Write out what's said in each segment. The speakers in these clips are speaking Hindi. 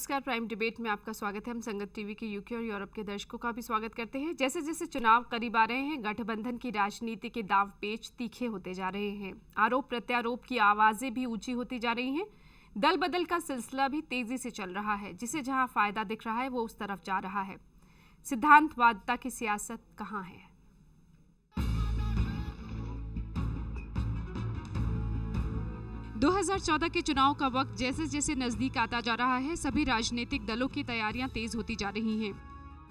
नमस्कार, प्राइम डिबेट में आपका स्वागत है। हम संगत टीवी के यूके और यूरोप के दर्शकों का भी स्वागत करते हैं। जैसे जैसे चुनाव करीब आ रहे हैं, गठबंधन की राजनीति के दांव पेच तीखे होते जा रहे हैं। आरोप प्रत्यारोप की आवाजें भी ऊंची होती जा रही हैं। दल बदल का सिलसिला भी तेजी से चल रहा है। जिसे जहां फायदा दिख रहा है वो उस तरफ जा रहा है। सिद्धांतवादिता की सियासत कहाँ है? दो 2014 के चुनाव का वक्त जैसे जैसे नजदीक आता जा रहा है, सभी राजनीतिक दलों की तैयारियां तेज होती जा रही हैं।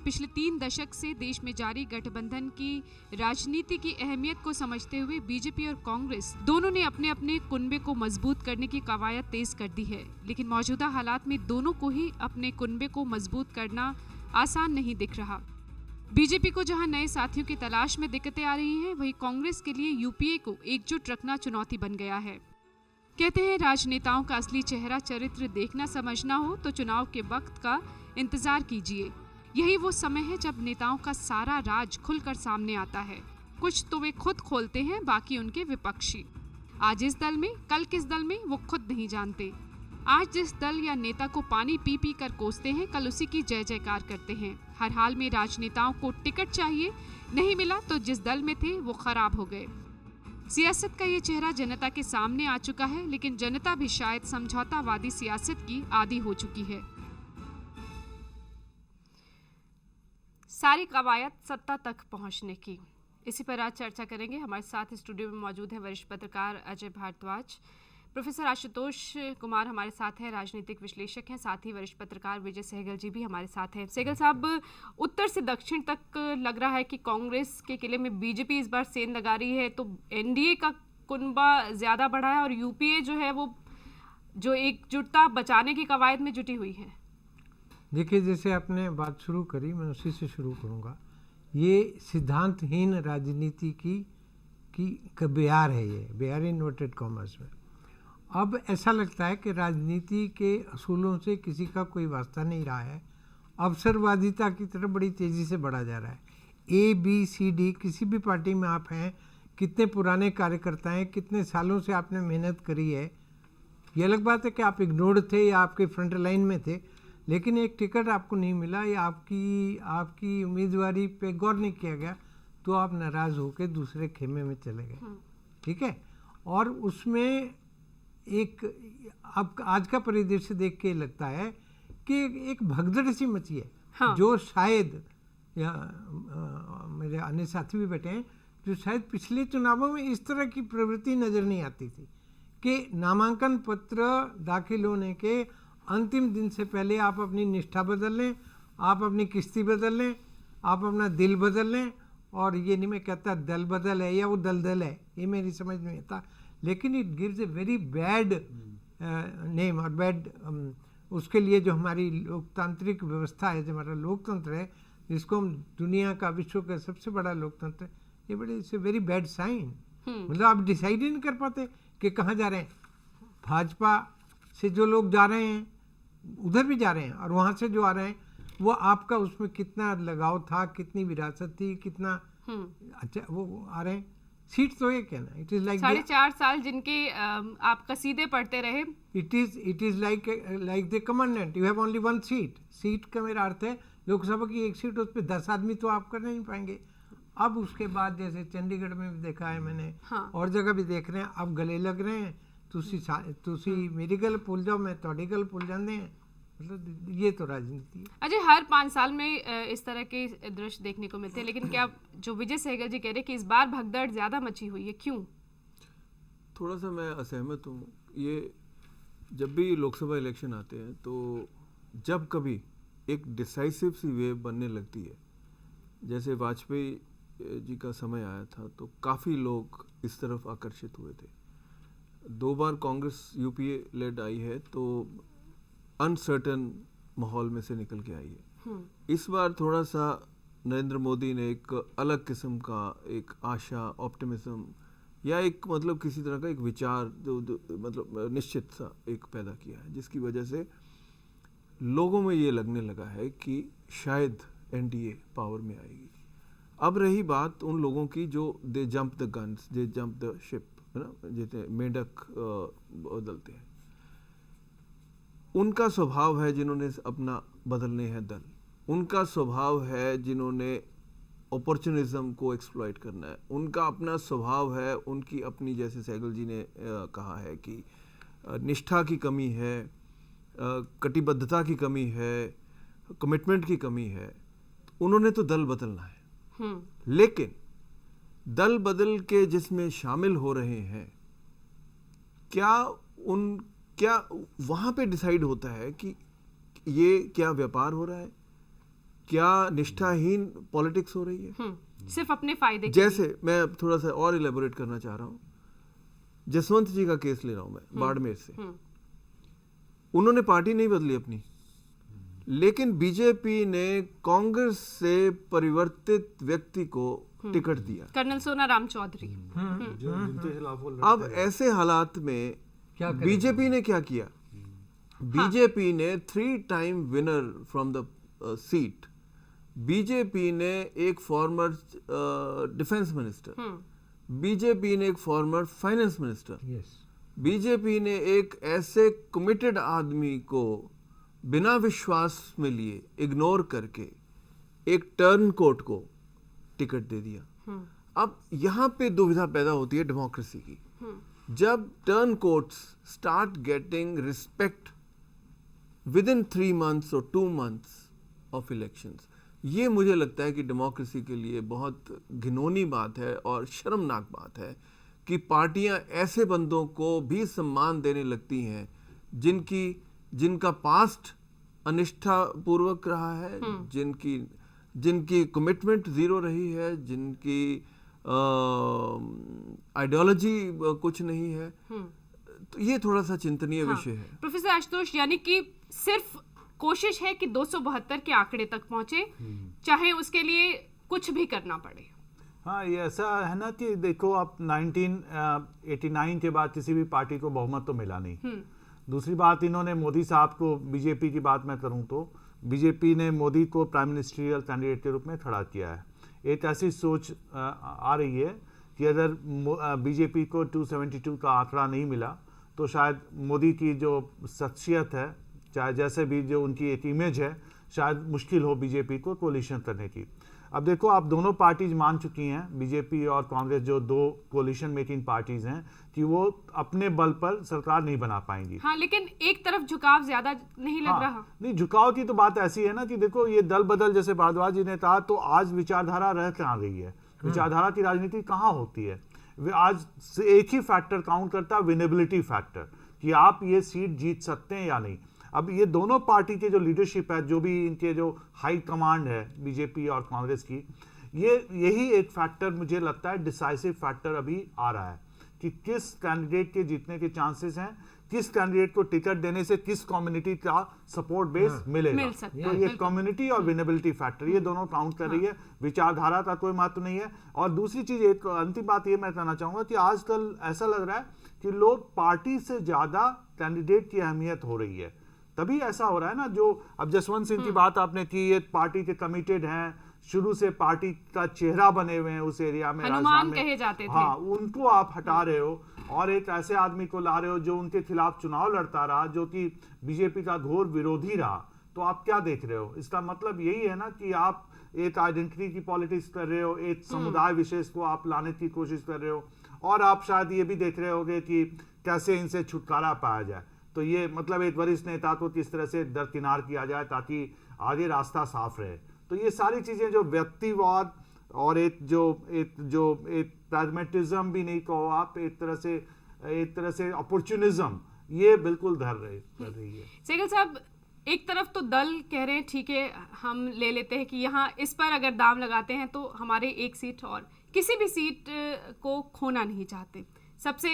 पिछले 3 दशक से देश में जारी गठबंधन की राजनीति की अहमियत को समझते हुए बीजेपी और कांग्रेस दोनों ने अपने अपने कुनबे को मजबूत करने की कवायद तेज कर दी है। लेकिन मौजूदा हालात में दोनों को ही अपने कुनबे को मजबूत करना आसान नहीं दिख रहा। बीजेपी को जहां नए साथियों की तलाश में दिक्कतें आ रही हैं, वहीं कांग्रेस के लिए यूपीए को एकजुट रखना चुनौती बन गया है। कहते हैं, राजनेताओं का असली चेहरा चरित्र देखना समझना हो तो चुनाव के वक्त का इंतजार कीजिए। यही वो समय है जब नेताओं का सारा राज खुलकर सामने आता है। कुछ तो वे खुद खोलते हैं, बाकी उनके विपक्षी। आज इस दल में, कल किस दल में, वो खुद नहीं जानते। आज जिस दल या नेता को पानी पी पी कर कोसते हैं, कल उसी की जय जयकार करते हैं। हर हाल में राजनेताओं को टिकट चाहिए, नहीं मिला तो जिस दल में थे वो खराब हो गए। सियासत का ये चेहरा जनता के सामने आ चुका है, लेकिन जनता भी शायद समझौतावादी सियासत की आदी हो चुकी है। सारी कवायद सत्ता तक पहुंचने की, इसी पर आज चर्चा करेंगे। हमारे साथ स्टूडियो में मौजूद है वरिष्ठ पत्रकार अजय भारद्वाज, प्रोफेसर आशुतोष कुमार हमारे साथ हैं, राजनीतिक विश्लेषक हैं, साथ ही वरिष्ठ पत्रकार विजय सहगल जी भी हमारे साथ हैं। सहगल साहब, उत्तर से दक्षिण तक लग रहा है कि कांग्रेस के किले में बीजेपी इस बार सेंध लगा रही है, तो एनडीए का कुनबा ज़्यादा बढ़ा है और यूपीए जो है वो जो एकजुटता बचाने की कवायद में जुटी हुई है। देखिए, जैसे आपने बात शुरू करी, मैं उसी से शुरू करूँगा। ये सिद्धांतहीन राजनीति की बयार है, ये बयार इन्वर्टेड कॉमर्स में। अब ऐसा लगता है कि राजनीति के असूलों से किसी का कोई वास्ता नहीं रहा है। अवसरवादिता की तरफ बड़ी तेज़ी से बढ़ा जा रहा है। ए बी सी डी, किसी भी पार्टी में आप हैं, कितने पुराने कार्यकर्ता हैं, कितने सालों से आपने मेहनत करी है। ये अलग बात है कि आप इग्नोर्ड थे या आपके फ्रंट लाइन में थे, लेकिन एक टिकट आपको नहीं मिला या आपकी उम्मीदवारी पे गौर नहीं किया गया, तो आप नाराज़ होकर दूसरे खेमे में चले गए। ठीक है। और उसमें एक अब आज का परिदृश्य देख के लगता है कि एक भगदड़ सी मची है। हाँ। जो शायद मेरे अन्य साथी भी बैठे हैं, जो शायद पिछले चुनावों में इस तरह की प्रवृत्ति नज़र नहीं आती थी कि नामांकन पत्र दाखिल होने के अंतिम दिन से पहले आप अपनी निष्ठा बदल लें, आप अपनी किस्ती बदल लें, आप अपना दिल बदल लें। और ये नहीं मैं कहता दल बदल है या वो दलदल है, ये मेरी समझ में आता, लेकिन it gives A very bad name और बैड उसके लिए जो हमारी लोकतांत्रिक व्यवस्था है, जो हमारा लोकतंत्र है, जिसको हम दुनिया का, विश्व का सबसे बड़ा लोकतंत्र, ये बड़े it's a very bad sign. मतलब आप डिसाइड ही नहीं कर पाते कि कहाँ जा रहे हैं। भाजपा से जो लोग जा रहे हैं उधर भी जा रहे हैं, और वहाँ से जो आ रहे हैं वो आपका उसमें कितना लगाव था, कितनी विरासत थी, कितना अच्छा वो आ रहे हैं। सीट तो एक है ना, इट इज लाइक 4.5 साल जिनके आप कसीदे पढ़ते रहे। It is like the commandant, you have only 1 seat. Seat का मेरा अर्थ है लोकसभा की 1 सीट, उस पर 10 आदमी तो आप कर नहीं पाएंगे। अब उसके बाद जैसे चंडीगढ़ में भी देखा है मैंने, हाँ। और जगह भी देख रहे हैं, अब गले लग रहे हैं। तुसी मेरी गल भूल जाओ, मैं थोड़ी गल भूल जाते हैं। मतलब ये तो राजनीति है। अजय, हर 5 साल में इस तरह के दृश्य देखने को मिलते हैं, लेकिन क्या जो विजय सहगल जी कह रहे हैं कि इस बार भगदड़ ज़्यादा मची हुई है, क्यों? थोड़ा सा मैं असहमत हूँ। ये जब भी लोकसभा इलेक्शन आते हैं तो जब कभी एक डिसाइसिव सी वेव बनने लगती है, जैसे वाजपेयी जी का समय आया था, तो काफ़ी लोग इस तरफ आकर्षित हुए थे। 2 बार कांग्रेस यूपीए लेड आई है तो अनसर्टन माहौल में से निकल के आई है। इस बार थोड़ा सा नरेंद्र मोदी ने एक अलग किस्म का एक आशा, ऑप्टिमिज्म या एक मतलब किसी तरह का एक विचार जो मतलब निश्चित सा एक पैदा किया है, जिसकी वजह से लोगों में ये लगने लगा है कि शायद एनडीए पावर में आएगी। अब रही बात उन लोगों की जो they jump the guns, they jump the ship, है ना, जैसे मेंढक बदलते हैं। उनका स्वभाव है जिन्होंने अपना बदलने हैं दल, उनका स्वभाव है जिन्होंने अपॉर्चुनिज्म को एक्सप्लॉइट करना है, उनका अपना स्वभाव है, उनकी अपनी, जैसे सहगल जी ने कहा है कि निष्ठा की कमी है, कटिबद्धता की कमी है, कमिटमेंट की कमी है। उन्होंने तो दल बदलना है, लेकिन दल बदल के जिसमें शामिल हो रहे हैं, क्या वहां पे डिसाइड होता है कि ये क्या व्यापार हो रहा है, क्या निष्ठाहीन पॉलिटिक्स हो रही है, सिर्फ अपने फायदे के जैसे मैं थोड़ा सा और इलेबोरेट करना चाह रहा हूं। जसवंत जी का केस ले रहा हूं मैं, बाड़मेर से। उन्होंने पार्टी नहीं बदली अपनी, लेकिन बीजेपी ने कांग्रेस से परिवर्तित व्यक्ति को टिकट दिया, कर्नल सोनाराम चौधरी। अब ऐसे हालात में बीजेपी ने क्या किया? बीजेपी ने 3 time winner from the seat, BJP ने एक फॉर्मर डिफेंस मिनिस्टर, बीजेपी ने एक फॉर्मर फाइनेंस मिनिस्टर, बीजेपी ने एक ऐसे कमिटेड आदमी को बिना विश्वास में लिए, इग्नोर करके, एक टर्न कोट को टिकट दे दिया। अब यहाँ पे दुविधा पैदा होती है डेमोक्रेसी की। जब turn quotes start getting respect with in 3 months और 2 months ऑफ इलेक्शंस, ये मुझे लगता है कि डेमोक्रेसी के लिए बहुत घिनौनी बात है और शर्मनाक बात है कि पार्टियां ऐसे बंदों को भी सम्मान देने लगती हैं जिनका पास्ट अनिष्ठापूर्वक रहा है, जिनकी कमिटमेंट जीरो रही है, जिनकी आइडियोलॉजी कुछ नहीं है। तो ये थोड़ा सा चिंतनीय विषय है। प्रोफेसर आशुतोष, यानी कि सिर्फ कोशिश है कि 272 के आंकड़े तक पहुंचे, चाहे उसके लिए कुछ भी करना पड़े। हाँ, ये ऐसा है ना कि देखो, आप 1989 के बाद किसी भी पार्टी को बहुमत तो मिला नहीं। दूसरी बात, इन्होंने मोदी साहब को, बीजेपी की बात मैं करूं तो बीजेपी ने मोदी को प्राइम मिनिस्ट्रियल कैंडिडेट के रूप में खड़ा किया है। एक ऐसी सोच आ रही है कि अगर बीजेपी को 272 का आंकड़ा नहीं मिला तो शायद मोदी की जो शख्सियत है, चाहे जैसे भी जो उनकी एक इमेज है, शायद मुश्किल हो बीजेपी को कोलिशन करने की। अब देखो, आप दोनों पार्टीज मान चुकी हैं, बीजेपी और कांग्रेस, जो 2 कोलिशन मेकिंग पार्टीज हैं, कि वो अपने बल पर सरकार नहीं बना पाएंगी। हाँ, लेकिन एक तरफ झुकाव ज्यादा नहीं लग रहा। नहीं, झुकाव की तो बात ऐसी है ना कि देखो, ये दल बदल, जैसे भारद्वाज जी ने कहा, तो आज विचारधारा रह कहाँ गई है? विचारधारा की राजनीति कहाँ होती है? आज एक ही फैक्टर काउंट करता है, विनेबिलिटी फैक्टर, कि आप ये सीट जीत सकते हैं या नहीं। अब ये दोनों पार्टी के जो लीडरशिप है, जो भी इनके जो हाई कमांड है बीजेपी और कांग्रेस की, यही एक फैक्टर मुझे लगता है डिसाइसिव फैक्टर अभी आ रहा है कि किस कैंडिडेट के जीतने के चांसेस हैं, किस कैंडिडेट को टिकट देने से किस कम्युनिटी का सपोर्ट बेस मिलेगा। तो ये कम्युनिटी और विनेबिलिटी फैक्टर, ये दोनों काउंट कर रही है। विचारधारा का कोई महत्व नहीं है। और दूसरी चीज, एक अंतिम बात ये मैं कहना चाहूंगा कि आजकल ऐसा लग रहा है कि लोग पार्टी से ज्यादा कैंडिडेट की अहमियत हो रही है। तभी ऐसा हो रहा है ना, जो अब जसवंत सिंह की बात आपने की, ये पार्टी के कमिटेड हैं, शुरू से पार्टी का चेहरा बने हुए हैं उस एरिया में, हनुमान कहे जाते थे। हाँ, उनको आप हटा रहे हो और एक ऐसे आदमी को ला रहे हो जो उनके खिलाफ चुनाव लड़ता रहा, जो कि बीजेपी का घोर विरोधी रहा। तो आप क्या देख रहे हो? इसका मतलब यही है ना कि आप एक आइडेंटिटी की पॉलिटिक्स कर रहे हो, एक समुदाय विशेष को आप लाने की कोशिश कर रहे हो, और आप शायद ये भी देख रहे होगे कि कैसे इनसे छुटकारा पाया जाए। तो ये मतलब एक वरिष्ठ नेता को किस तरह से दरकिनार किया जाए ताकि आगे रास्ता साफ रहे। तो ये सारी चीजें जो व्यक्तिवाद और एक प्रैग्मेटिज्म भी नहीं कहो आप, एक तरह से अपॉर्चुनिज्म, ये बिल्कुल कर रही है। सहगल साहब, एक तरफ तो दल कह रहे हैं ठीक है, हम ले लेते हैं कि यहाँ इस पर अगर दाम लगाते हैं तो हमारे एक सीट, और किसी भी सीट को खोना नहीं चाहते, सबसे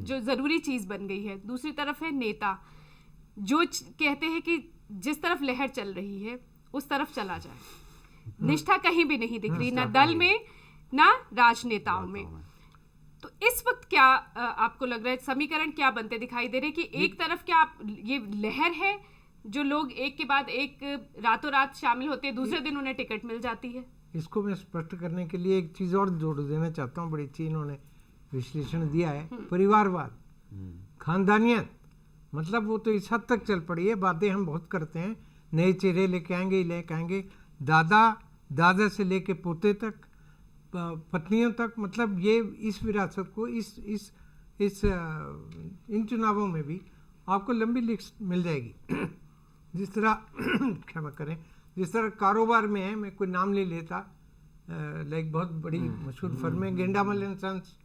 जो जरूरी चीज बन गई है। दूसरी तरफ है नेता जो कहते हैं कि जिस तरफ लहर चल रही है उस तरफ चला जाए। निष्ठा कहीं भी नहीं दिख रही, ना दल में ना राजनेताओं में। तो इस वक्त क्या आपको लग रहा है, समीकरण क्या बनते दिखाई दे रहे कि एक तरफ क्या ये लहर है जो लोग एक के बाद एक रातों रात शामिल होते हैं, दूसरे दिन उन्हें टिकट मिल जाती है? इसको मैं स्पष्ट करने के लिए एक चीज और जोड़ देना चाहता हूँ। बड़ी अच्छी इन्होंने विश्लेषण दिया है। परिवारवाद, खानदानियत मतलब वो तो इस हद तक चल पड़ी है, बातें हम बहुत करते हैं, नए चेहरे लेके आएंगे, दादा से लेके पोते तक, पत्नियों तक, मतलब ये इस विरासत को इन चुनावों में भी आपको लंबी लिस्ट मिल जाएगी। जिस तरह क्षमा करें, जिस तरह कारोबार में है, मैं कोई नाम नहीं लेता, लाइक बहुत बड़ी मशहूर फर्म है गेंडामल एंड सन्स,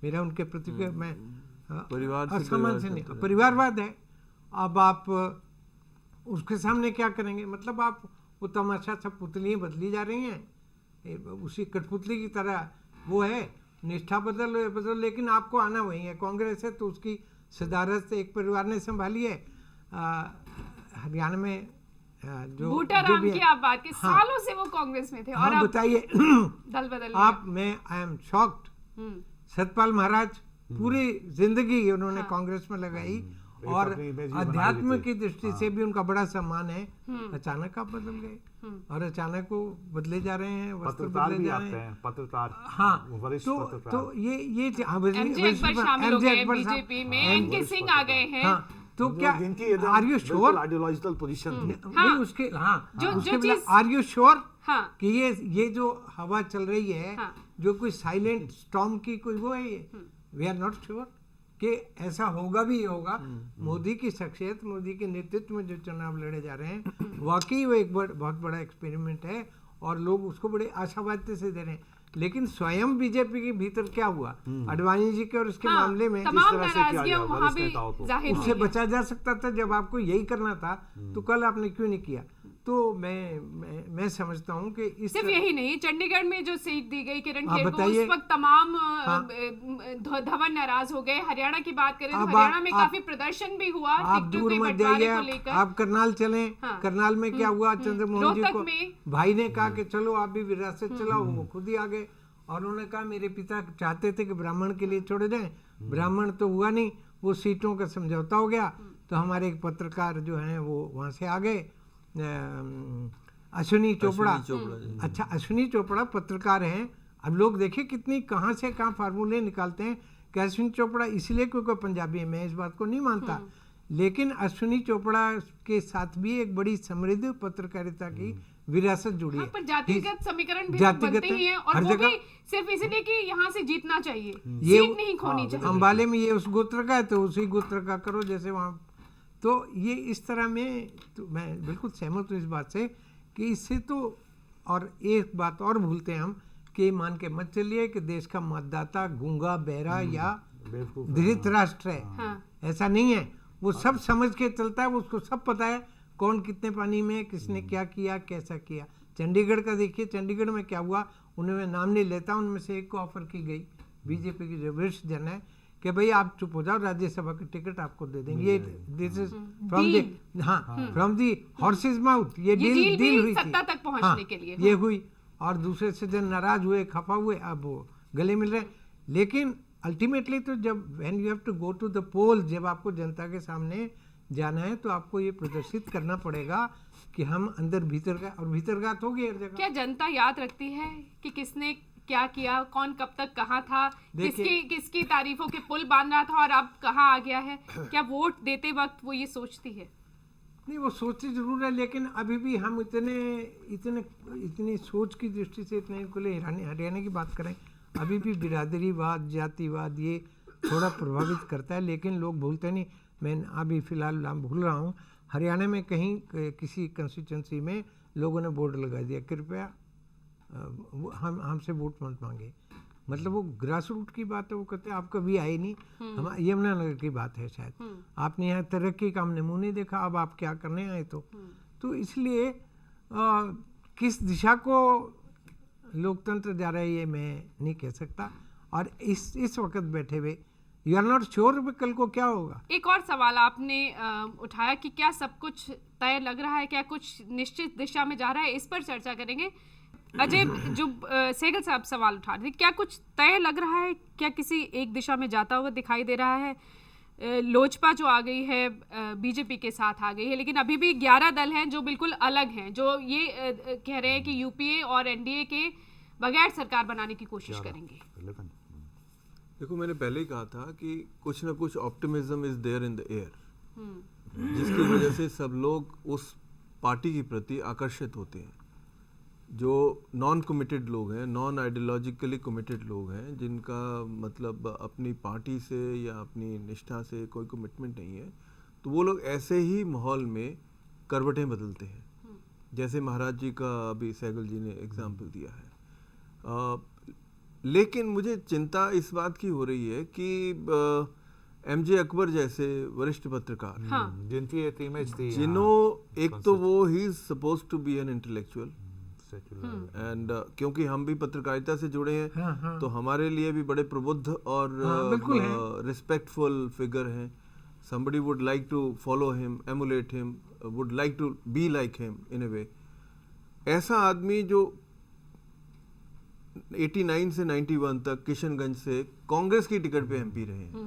मेरा उनके प्रति मैं असमान से नहीं, परिवारवाद है। अब आप उसके सामने क्या करेंगे, मतलब आप वो तमाशा सब पुतलियाँ बदली जा रही हैं, उसी कठपुतली की तरह वो है, निष्ठा बदल, लेकिन आपको आना वही है। कांग्रेस है तो उसकी सदारत एक परिवार ने संभाली है। हरियाणा में जो बूटाराम की आप बात की, सालों से वो कांग्रेस में थे और अब बताइए दल बदल गया। आप, मैं I am shocked. Satpal Maharaj पूरी जिंदगी उन्होंने कांग्रेस में लगाई और अध्यात्म की दृष्टि से भी उनका बड़ा सम्मान है। अचानक आप बदल गए और अचानक वो बदले जा रहे हैं, वस्त्र बदले जा रहे हैं, पत्रकार, हाँ, वरिष्ठ तो एमजे अकबर शामिल हो गए बीजेपी में, एनके सिंह आ गए हैं, तो क्या are you sure ideological position नहीं उसके, हाँ जो आर यू श्योर हाँ कि ये जो हवा चल रही है, जो कोई साइलेंट स्टॉर्म की कोई वो है, वी आर नॉट श्योर कि ऐसा होगा भी होगा। मोदी की शख्सियत, मोदी के नेतृत्व में जो चुनाव लड़े जा रहे हैं, वाकई वो एक बहुत बड़ा एक्सपेरिमेंट है और लोग उसको बड़े आशावाद से दे रहे हैं। लेकिन स्वयं बीजेपी के भीतर क्या हुआ, अडवाणी जी के और उसके मामले में तमाम नाराजगियां वहां भी जाहिर उससे बचा जा सकता था। जब आपको यही करना था तो कल आपने क्यों नहीं किया? तो मैं समझता हूँ कि सिर्फ यही नहीं, चंडीगढ़ में जो सीट दी गई किरण खेर को, उस वक्त तमाम धवन नाराज हो गए। हरियाणा की बात करें तो हरियाणा में काफी प्रदर्शन भी हुआ टिकटों के बंटवारे को लेकर। आप करनाल चलें, करनाल में क्या हुआ, चंद्रमोहन जी को भाई ने कहा कि चलो आप भी विरासत चलाओ, वो खुद ही आ गए और उन्होंने कहा मेरे पिता चाहते थे कि ब्राह्मण के लिए छोड़े जाएं, ब्राह्मण तो हुआ नहीं, वो सीटों का समझौता हो गया। तो हमारे एक पत्रकार जो हैं वो वहाँ से आ गए, अश्विनी चोपड़ा। अच्छा, अश्विनी चोपड़ा पत्रकार हैं। अब लोग देखिए कितनी कहाँ से कहाँ फार्मूले निकालते हैं कि अश्विनी चोपड़ा इसलिए क्योंकि पंजाबी है, मैं इस बात को नहीं मानता, लेकिन अश्विनी चोपड़ा के साथ भी एक बड़ी समृद्ध पत्रकारिता की विरासत जुड़ी है। पर जातिगत समीकरण भी बनते ही हैं और वो भी सिर्फ इसलिए कि यहाँ से जीतना चाहिए, सीट नहीं खोनी चाहिए। अंबाले में ये उस गोत्र का है तो उसी गोत्र का करो, जैसे वहाँ। तो ये इस तरह में, तो मैं बिल्कुल सहमत हूँ इस बात से कि इससे तो, और एक बात और भूलते हैं हम कि मान के मत चलिए कि देश का मतदाता गूंगा, बहरा या धृतराष्ट्र है, ऐसा नहीं है। वो सब समझ के चलता है, वो उसको सब पता है कौन कितने पानी में, किसने क्या किया, कैसा किया। चंडीगढ़ का देखिए, चंडीगढ़ में क्या हुआ, उन्हें मैं नाम नहीं लेता, उनमें से एक को ऑफर की गई, बीजेपी की जो वरिष्ठ जन है, कि भाई आप चुप हो जाओ, राज्यसभा की टिकट आपको दे देंगे। ये this is from the from the horses mouth, ये डील हुई सत्ता तक पहुंचने के लिए ये हुई। और दूसरे से जन नाराज हुए, खफा हुए, अब वो गले मिल रहे। लेकिन अल्टीमेटली तो जब when you have to go to the poll, जब आपको जनता के सामने जाना है तो आपको ये प्रदर्शित करना पड़ेगा कि हम अंदर भीतरगात होगी हर जगह। क्या जनता याद रखती है कि किसने क्या किया, कौन कब तक कहाँ था, किसकी तारीफों के पुल बांध रहा था और अब कहाँ आ गया है? क्या वोट देते वक्त वो ये सोचती है? नहीं, वो सोचती जरूर है, लेकिन अभी भी हम इतनी सोच की दृष्टि से इतने खुले हरियाणा की बात करें, अभी भी बिरादरीवाद, जातिवाद ये थोड़ा प्रभावित करता है। लेकिन लोग भूलते नहीं। मैं अभी फिलहाल नाम भूल रहा हूँ, हरियाणा में कहीं किसी कंस्टिट्यूंसी में लोगों ने बोर्ड लगा दिया, कृपया हमसे वोट मत मांगे। मतलब वो ग्रास रूट की बात है। वो कहते हैं आप कभी आए नहीं, हम यमुनानगर की बात है शायद, आपने यहाँ तरक्की का हमने मुंह नहीं देखा, अब आप क्या करने आए? तो इसलिए किस दिशा को लोकतंत्र जा रहा है ये मैं नहीं कह सकता। और इस वक्त बैठे हुए यू आर नॉट श्योर कल को क्या होगा। एक और सवाल आपने उठाया कि क्या सब कुछ तय लग रहा है, क्या कुछ निश्चित दिशा में जा रहा है, इस पर चर्चा करेंगे। अजय, जो सहगल साहब सवाल उठा रहे थे, क्या कुछ तय लग रहा है, क्या किसी एक दिशा में जाता हुआ दिखाई दे रहा है? लोजपा जो आ गई है बीजेपी के साथ आ गई है, लेकिन अभी भी 11 दल हैं जो बिल्कुल अलग हैं, जो ये कह रहे हैं कि यूपीए और एनडीए के बगैर सरकार बनाने की कोशिश करेंगे। देखो, मैंने पहले ही कहा था कि कुछ ना कुछ optimism is there in the air. जिसकी वजह से सब लोग उस पार्टी के प्रति आकर्षित होते हैं। जो नॉन कमिटेड लोग हैं, नॉन आइडियोलॉजिकली कमिटेड लोग हैं, जिनका मतलब अपनी पार्टी से या अपनी निष्ठा से कोई कमिटमेंट नहीं है, तो वो लोग ऐसे ही माहौल में करवटें बदलते हैं। जैसे महाराज जी का अभी सहगल जी ने एग्जाम्पल दिया है। लेकिन मुझे चिंता इस बात की हो रही है कि एमजे अकबर जैसे वरिष्ठ पत्रकार, जिनकी एक इमेज थी, एक तो वो he is suppose to be an intellectual and क्योंकि हम भी पत्रकारिता से जुड़े हैं, तो हमारे लिए भी बड़े प्रबुद्ध और रिस्पेक्टफुल फिगर हैं। somebody would like to follow him, emulate him, would like to be like him in a way. ऐसा आदमी जो 89 से 91 तक किशनगंज से कांग्रेस की टिकट पे एमपी रहे हैं,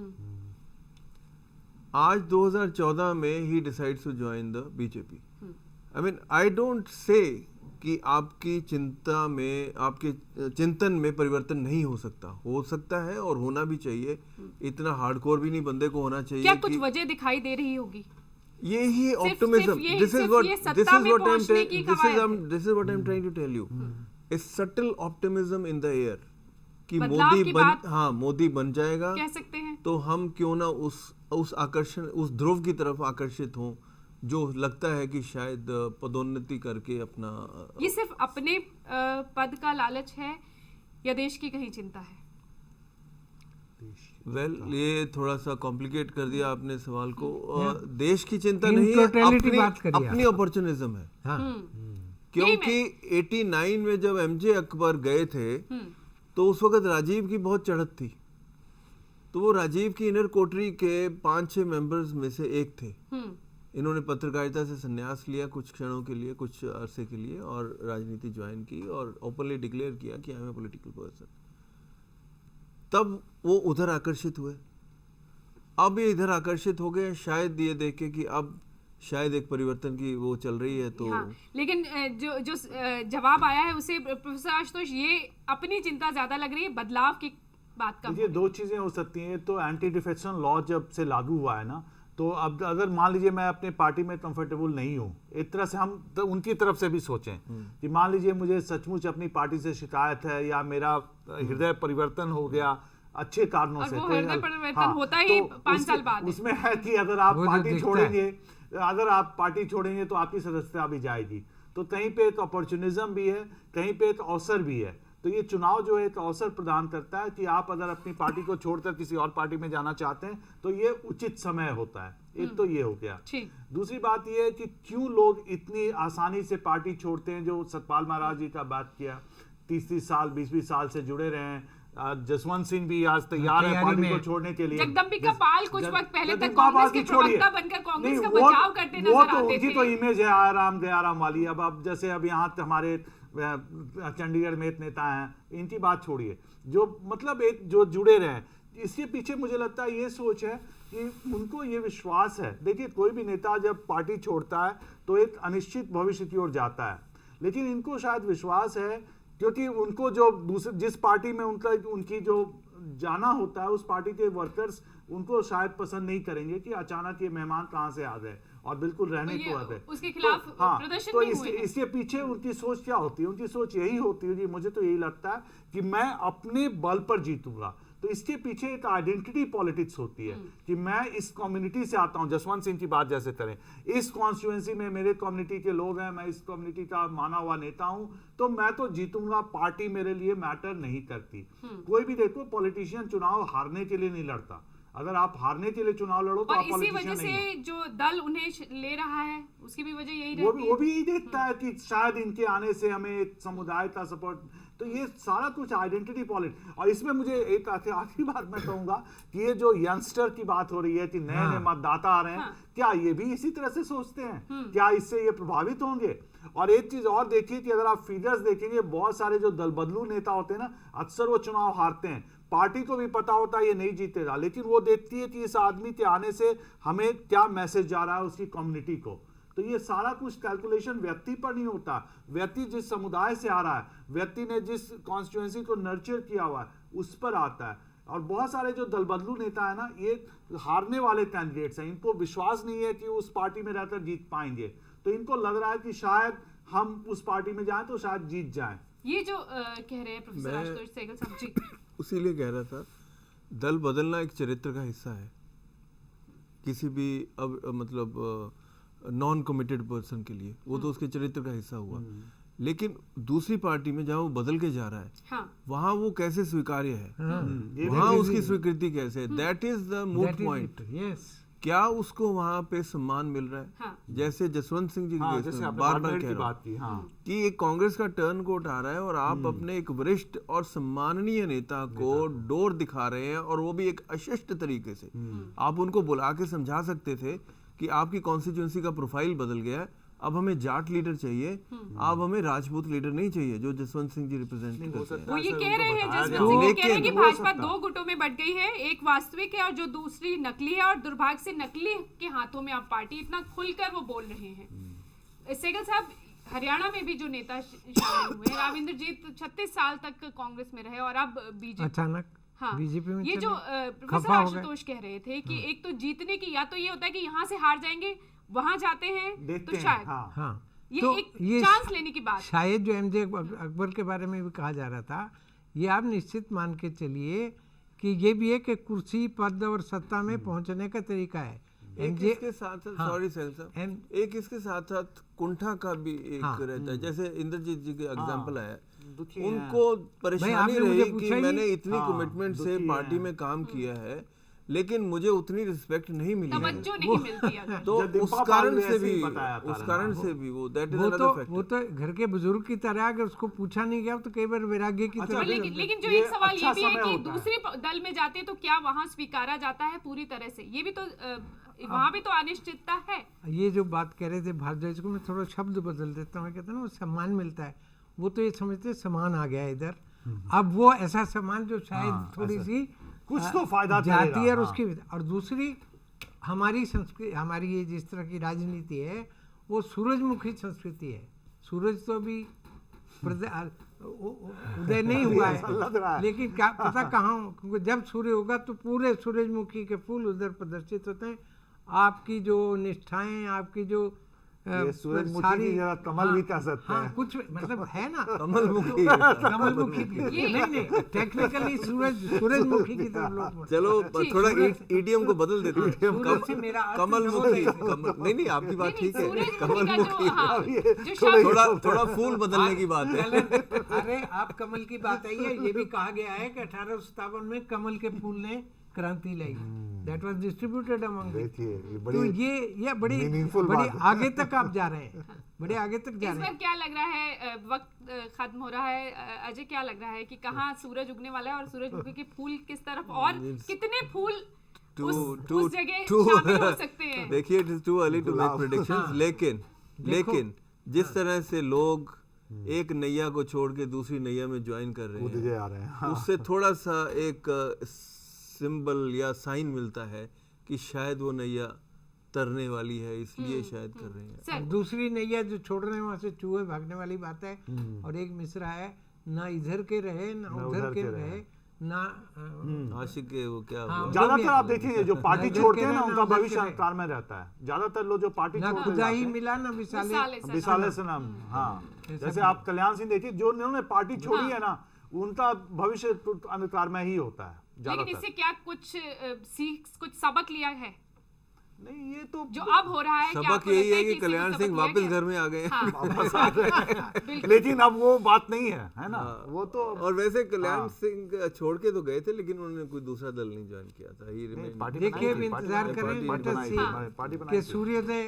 आज 2014 में he decides to join the BJP. I mean I don't say कि आपकी चिंता में, आपके चिंतन में परिवर्तन नहीं हो सकता है और होना भी चाहिए। इतना हार्डकोर भी नहीं बंदे को होना चाहिए। क्या कुछ वजह दिखाई दे रही होगी? यही optimism, this is what I am trying to tell you, a subtle optimism in the air कि मोदी बन जाएगा, कह सकते हैं, तो हम क्यों ना उस आकर्षण, उस ध्रुव की तरफ आकर्षित हों जो लगता है कि शायद पदोन्नति करके अपना। ये सिर्फ अपने पद का लालच है या देश की कहीं चिंता है? ये थोड़ा सा कॉम्प्लिकेट कर दिया आपने सवाल को। देश की चिंता नहीं है, अपनी अपॉर्चुनिज्म है। क्योंकि 89 में जब एमजे अकबर गए थे तो उस वक्त राजीव की बहुत चढ़त थी, तो वो राजीव की इनर कोटरी के 5-6 मेंबर्स में से एक थे। इन्होंने पत्रकारिता से संन्यास लिया कुछ क्षणों के लिए, कुछ अरसे के लिए, और राजनीति ज्वाइन की और ओपनली डिक्लेयर किया कि I am a political person. तब वो उधर आकर्षित हुए, अब ये इधर आकर्षित हो गए, शायद ये देखे कि अब शायद एक परिवर्तन की वो चल रही है। तो लेकिन जो जवाब आया है उसे प्रोफेसर आशुतोष, ये अपनी चिंता ज्यादा लग रही है, बदलाव की बात का। ये दो चीजें हो सकती हैं। तो एंटी डिफेक्शन लॉ जब से लागू हुआ है ना, तो अब अगर मान लीजिए मैं अपने पार्टी में कंफर्टेबल नहीं हूँ, एक तरह से हम तो उनकी तरफ से भी सोचें कि मान लीजिए मुझे सचमुच अपनी पार्टी से शिकायत है या मेरा हृदय परिवर्तन हो गया अच्छे कारणों से, वो हृदय परिवर्तन होता ही 5 साल बाद उसमें है कि अगर आप पार्टी छोड़ेंगे तो आपकी सदस्यता भी जाएगी। तो कहीं पे एक अपॉर्चुनिज्म भी है, कहीं पे एक अवसर भी है। तो ये चुनाव जो है एक अवसर प्रदान करता है कि आप अगर अपनी पार्टी को छोड़कर किसी और पार्टी में जाना चाहते हैं तो ये उचित समय होता है। एक तो ये हो गया। दूसरी बात ये है कि क्यों लोग इतनी आसानी से पार्टी छोड़ते हैं। जो सतपाल महाराज जी का बात किया, 30 साल 20 साल से जुड़े रहे हैं। जसवंत सिंह भी आज तैयार है पार्टी को छोड़ने के लिए। जगदम्बिका पाल कुछ वक्त पहले तक कांग्रेस के प्रवक्ता बनकर कांग्रेस का बचाव करते नजर आते थे। वो तो उनकी तो इमेज है आराम गयाराम वाली। अब जैसे अब यहाँ हमारे चंडीगढ़ में एक नेता हैं, इनकी बात छोड़िए, जो मतलब एक जो जुड़े रहे, इसके पीछे मुझे लगता है ये सोच है कि उनको ये विश्वास है। देखिए कोई भी नेता जब पार्टी छोड़ता है तो एक अनिश्चित भविष्य की ओर जाता है, लेकिन इनको शायद विश्वास है क्योंकि उनको जो जिस पार्टी में उनकी जो जाना होता है उस पार्टी के वर्कर्स उनको शायद पसंद नहीं करेंगे कि अचानक ये मेहमान कहाँ से आ गए और बिल्कुल रहने को आ गए, उसके खिलाफ प्रदर्शन तो नहीं हुए। इसके पीछे उनकी सोच क्या होती है? उनकी सोच यही होती है जी, मुझे तो यही लगता है कि मैं अपने बल पर जीतूंगा। तो इसके पीछे एक आइडेंटिटी पॉलिटिक्स होती है कि मैं इस कम्युनिटी से आता हूं। जसवंत सिंह की बात जैसे करें, इस कॉन्स्टिट्यूएंसी में मेरे कम्युनिटी के लोग हैं, मैं इस कम्युनिटी का माना हुआ नेता हूं, तो मैं तो जीतूंगा, पार्टी मेरे लिए मैटर नहीं करती। कोई भी देखो पॉलिटिशियन चुनाव हारने के लिए नहीं लड़ता। अगर आप हारने के लिए चुनाव लड़ो तो आप पॉलिटिशियन नहीं हो। इसी वजह से जो दल उन्हें ले रहा है उसकी भी वजह यही रहती है। वो भी यही देखता है कि शायद इनके आने से हमें एक समुदाय का सपोर्ट। तो ये सारा कुछ आइडेंटिटी पॉलिटिक्स। और इसमें मुझे एक आखिरी बात मैं कहूंगा कि ये जो यंगस्टर की बात हो रही है कि नए नए मतदाता आ रहे हैं, क्या ये भी इसी तरह से सोचते हैं? क्या इससे ये प्रभावित होंगे? और एक चीज और देखिए कि अगर आप फिगर्स देखेंगे, बहुत सारे जो दल बदलू नेता होते हैं ना, अक्सर वो चुनाव हारते हैं। पार्टी को भी पता होता है ये नहीं जीतेगा, लेकिन वो देखती है कि इस आदमी के आने से हमें क्या मैसेज जा रहा है उसकी कम्युनिटी को। तो ये सारा कुछ कैलकुलेशन व्यक्ति पर नहीं होता। व्यक्ति जिस समुदाय से आ रहा है, व्यक्ति ने जिस कॉन्स्टिट्यूएंसी को नर्चर किया हुआ है, उस पर आता है। और बहुत सारे जो दल बदलू नेता है ना, ये हारने वाले कैंडिडेट्स हैं, इनको विश्वास नहीं है कि उस पार्टी में रहकर जीत पाएंगे, तो इनको लग रहा है कि शायद हम उस पार्टी में जाएं तो शायद जीत जाएं। ये जो कह रहे हैं प्रोफेसर आशुतोष सहगल साहब जी, उसीलिए कह रहा था दल बदलना एक चरित्र का हिस्सा है किसी भी अब मतलब नॉन कमिटेड पर्सन के लिए, वो तो उसके चरित्र का हिस्सा हुआ। लेकिन दूसरी पार्टी में जहाँ वो बदल के जा रहा है, हाँ, वहाँ वो कैसे स्वीकार्य है, ये वहाँ उसकी स्वीकृति कैसे है, that is the moot point. Yes, क्या उसको वहाँ पे सम्मान मिल रहा है? हाँ, जैसे जसवंत सिंह जी हाँ, के केस जैसे में आपने बार बार बाडमेर कह की रहा हूँ बात की, हाँ, कि एक कांग्रेस का टर्न कोट आ रहा है और आप अपने एक वरिष्ठ और सम्माननीय नेता को डोर दिखा रहे हैं, और वो भी एक अशिष्ट तरीके से। आप उनको बुला के समझा सकते थे कि आपकी कॉन्स्टिट्यूंसी का प्रोफाइल बदल गया है, अब हमें जाट लीडर चाहिए, अब हमें राजपूत लीडर नहीं चाहिए, जो जसवंत सिंह जी रिप्रेजेंट करते हैं। वो ये कह रहे हैं, बताया जसवंत सिंह ये कह रहे हैं कि लेकिन- भाजपा दो गुटों में बट गई है, एक वास्तविक है और जो दूसरी नकली है, और दुर्भाग्य से नकली के हाथों में अब पार्टी, इतना खुलकर वो बोल रहे हैं। सहगल साहब, हरियाणा में भी जो नेता शामिल हुए, राविंद्र जीत 36 साल तक कांग्रेस में रहे और अब बीजेपी, अचानक हाँ, बीजेपी में ये चले जो गए। प्रोफेसर खफा हो गए। आशुतोष कह रहे थे कि एक तो जीतने की, या तो ये होता है कि यहाँ से हार जाएंगे, वहां जाते हैं देखते तो हैं, शायद हाँ। हाँ, ये तो एक ये चांस लेने की बात। शायद जो एमजे अकबर के बारे में भी कहा जा रहा था, ये आप निश्चित मान के चलिए कि ये भी है कि कुर्सी, पद और सत्ता में पहुंचने का तरीका है। एक इसके साथ साथ, हाँ, सॉरी सहगल साहब, एक इसके साथ साथ कुंठा का भी एक हाँ, रहता है, जैसे इंद्रजीत जी के एग्जाम्पल आया, दुखी हैं। उनको परेशानी आपने मुझे रही पूछा कि ही मैंने नहीं। इतनी हाँ, कमिटमेंट से दुखी पार्टी हैं। में काम किया है, लेकिन मुझे उतनी रिस्पेक्ट नहीं मिली है। तवज्जो नहीं मिलती अगर। तो जब उस दीपा कारण पाल से ऐसे ही भी, बताया था उस ना, कारण से भी वो दैट इज वो अनदर तो फैक्टर। घर के बुजुर्ग की तरह अगर उसको पूछा नहीं गया तो कई बार वैराग्य की अच्छा, तरह लेकिन लेकिन जो ये एक सवाल अच्छा ये भी है समय कि होता है। दूसरे दल में जाते तो क्या वहां स्वीकारा जाता है पूरी तरह से, ये भी तो वहां भी तो अनिश्चितता है। ये जो बात कह रहे थे भारद्वाज को, मैं थोड़ा शब्द बदल देता हूँ, कहते हैं ना वो सम्मान मिलता है, वो तो ये समझते सम्मान आ गया इधर, अब वो ऐसा सम्मान जो शायद थोड़ी सी कुछ तो फायदा जाती करेगा, है और हाँ। उसकी, और दूसरी हमारी संस्कृति, हमारी ये जिस तरह की राजनीति है वो सूरजमुखी संस्कृति है। सूरज तो अभी उदय नहीं हुआ ऐसा लग रहा है, है। लेकिन क्या पता कहाँ, क्योंकि जब सूर्य होगा तो पूरे सूरजमुखी के फूल उधर प्रदर्शित होते हैं। आपकी जो निष्ठाएं, आपकी जो ये सूरजमुखी की जगह कमल भी कह सकते हाँ, हैं। कुछ मतलब है ना, कमलमुखी। कमलमुखी भी नहीं, टेक्निकली सूरजमुखी की तरफ लोग बोलते हैं। चलो थोड़ा ईडीएम को बदल देते हैं। सूरज से मेरा अर्थ कमलमुखी, जोड़ नहीं नहीं आपकी बात ठीक है, सूरजमुखी का कमलमुखी। जो, हाँ, ये जो शब्द थोड़ा फूल बदलने की बात है। अरे आप कमल की बात आई है, ये भी कहा गया है कि 1857 में कमल के फूल ने क्रांति लाई, दैट वाज डिस्ट्रीब्यूटेड अमंग। देखिए ये तो बड़ी ये बड़ी meaningful बड़ी बात है। आगे तक आप जा रहे हैं, बड़े आगे तक जा इस रहे बार हैं। क्या लग रहा है, वक्त खत्म हो रहा है, अजय क्या लग रहा है कि कहाँ सूरज उगने वाला है और सूरजमुखी के फूल किस तरफ, और कितने फूल उस जगह शामिल हो सकते हैं? देखिए it is too early to make गुलाब। प्रेडिक्शंस, हाँ। लेकिन जिस तरह से लोग एक नैया को छोड़ के दूसरी नैया में ज्वाइन कर रहे कूदते हैं, आ रहे हैं, हाँ। उससे थोड़ा सा एक सिंबल या साइन मिलता है कि शायद वो नैया तरने वाली है, इसलिए शायद कर रहे हैं। सर, दूसरी नैया जो छोड़ रहे हैं वहां से चूहे भागने वाली बात है। और एक मिसरा है, ना इधर के रहे ना उधर के रहे, ना आशिक के वो क्या हाँ, हुआ? ज्यादातर आप देखिए जो पार्टी नजर छोड़ते के हैं ना ना उनका नजर के भविष्य रहे। अंधकार में रहता है। ज्यादातर लोग जो पार्टी ना छोड़ के खुदा जाते ही हैं, मिला ना विसाले। विसाले सर। विशाले से नाम, हाँ, जैसे आप कल्याण सिंह देखिए, जो उन्होंने पार्टी छोड़ी है ना, उनका भविष्य तो अंधकार में ही होता है लेकिन ज्यादातर। इससे क्या कुछ सीख, कुछ सबक लिया है नहीं, ये तो जो अब हो रहा है? क्या सबक आपको यही लगता है कि इससे कुछ कल्याण सबक सिंह लिया वापस गया? घर में आ गए। हाँ, वापस आ रहे हैं। बिल्कुल। लेकिन अब वो बात नहीं है ना, वो तो और वैसे कल्याण हाँ। सिंह छोड़ के तो गए थे, लेकिन उन्होंने कोई दूसरा दल नहीं ज्वाइन किया था। ही remained- पार्टी देखिए बनाई थी, अब पार्टी इंतजार बनाई करें, थी, let us बनाई see थी, पार्टी बनाई कि थी। सूर्योदय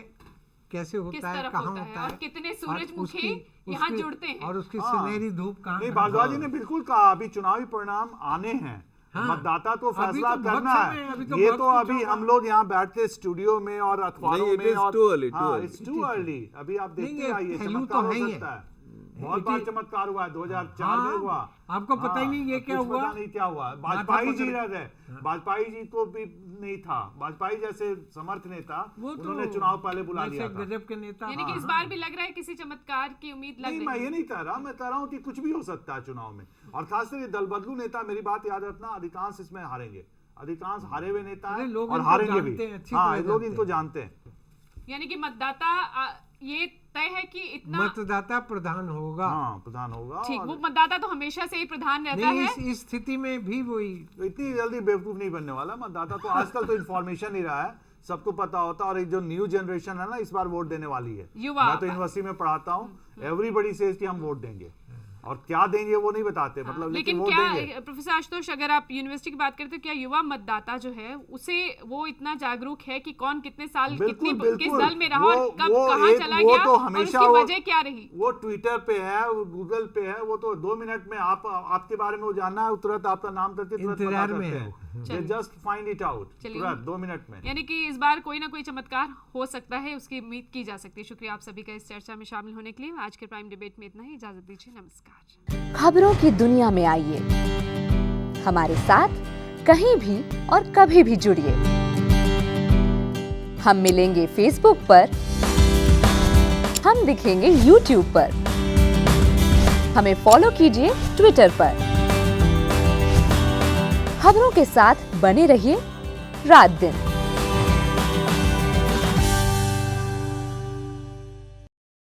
कैसे किस होता है, तरफ कहाँ होता है होता और है, कितने और सूरजमुखी उसकी- यहाँ उसकी- जुड़ते हैं। और उसकी हाँ। सुनहरी धूप कहाँ नहीं, कहाँ- भारद्वाज जी ने बिल्कुल कहा, अभी चुनावी परिणाम आने हैं, हाँ। मतदाता को अभी फैसला तो बहुत करना समय है। है, अभी तो ये बहुत तो कुछ अभी होगा। हम लोग यहाँ बैठ के स्टूडियो में और अखबारों नहीं, it में is और too early, too हाँ, early. it's too early। अभी आप देखते नहीं, आइए, पहलू चमत्कार तो हो है ही सकता है। बहुत बार चमत्कार हुआ है, 2004 में हुआ। आपको पता ही नहीं ये क्या कुछ हुआ? पता नहीं क्या हुआ। वाजपेयी जी रहे, वाजपेयी जी को भी नहीं था, वाजपेयी जैसे समर्थ नेता उन्होंने चुनाव पहले बुला लिया था। गजब के नेता। यानी कि इस बार भी लग रहा है किसी चमत्कार की उम्मीद लग नहीं, रही मैं है। ये नहीं कह रहा, मैं कह रहा हूँ कि कुछ भी हो सकता है चुनाव में, और खासकर ये दल बदलू नेता, मेरी बात याद रखना, अधिकांश इसमें हारेंगे, अधिकांश हारे हुए नेता हैं लोग और इनको हारेंगे भी। जानते हैं, अच्छी हाँ, तरह लोग जानते इनको हैं। जानते हैं। यानी कि मतदाता ये तय है कि इतना मतदाता प्रधान होगा। हाँ, प्रधान होगा। ठीक, और वो मतदाता तो हमेशा से ही प्रधान रहता नहीं, है। इस स्थिति में भी वही तो इतनी जल्दी बेवकूफ नहीं बनने वाला मतदाता। तो आजकल तो इन्फॉर्मेशन ही रहा है, सबको पता होता है। और एक जो न्यू जनरेशन है ना, इस बार वोट देने वाली है। युवा। मैं तो यूनिवर्सिटी में पढ़ाता हूँ, एवरीबडी सेज कि हम वोट देंगे, और क्या देंगे वो नहीं बताते, मतलब लेकिन लेकिन वोट क्या देंगे। प्रोफेसर आशुतोष, अगर आप यूनिवर्सिटी की बात करते हो, क्या युवा मतदाता जो है उसे वो इतना जागरूक है कि कौन कितने साल कितनी किस दल में रहा और कब कहाँ चला गया तो और हमेशा उसकी वजह क्या रही? वो ट्विटर पे है, वो गूगल पे है, वो तो 2 मिनट में आपके बारे में वो जानना है, तुरंत आपका नाम करके तुरंत पता इंतजार में करते है हैं। They just find it out, चलिए। तुरंत 2 मिनट में। यानी कि इस बार कोई ना कोई चमत्कार हो सकता है, उसकी उम्मीद की जा सकती है। शुक्रिया आप सभी का इस चर्चा में शामिल होने के लिए। आज के प्राइम डिबेट में इतना ही, इजाजत दीजिए, नमस्कार। खबरों की दुनिया में आइए, हमारे साथ कहीं भी और कभी भी जुड़िए। हम मिलेंगे फेसबुक पर, हम दिखेंगे यूट्यूब पर, हमें फॉलो कीजिए ट्विटर पर। खबरों के साथ बने रहिए रात दिन।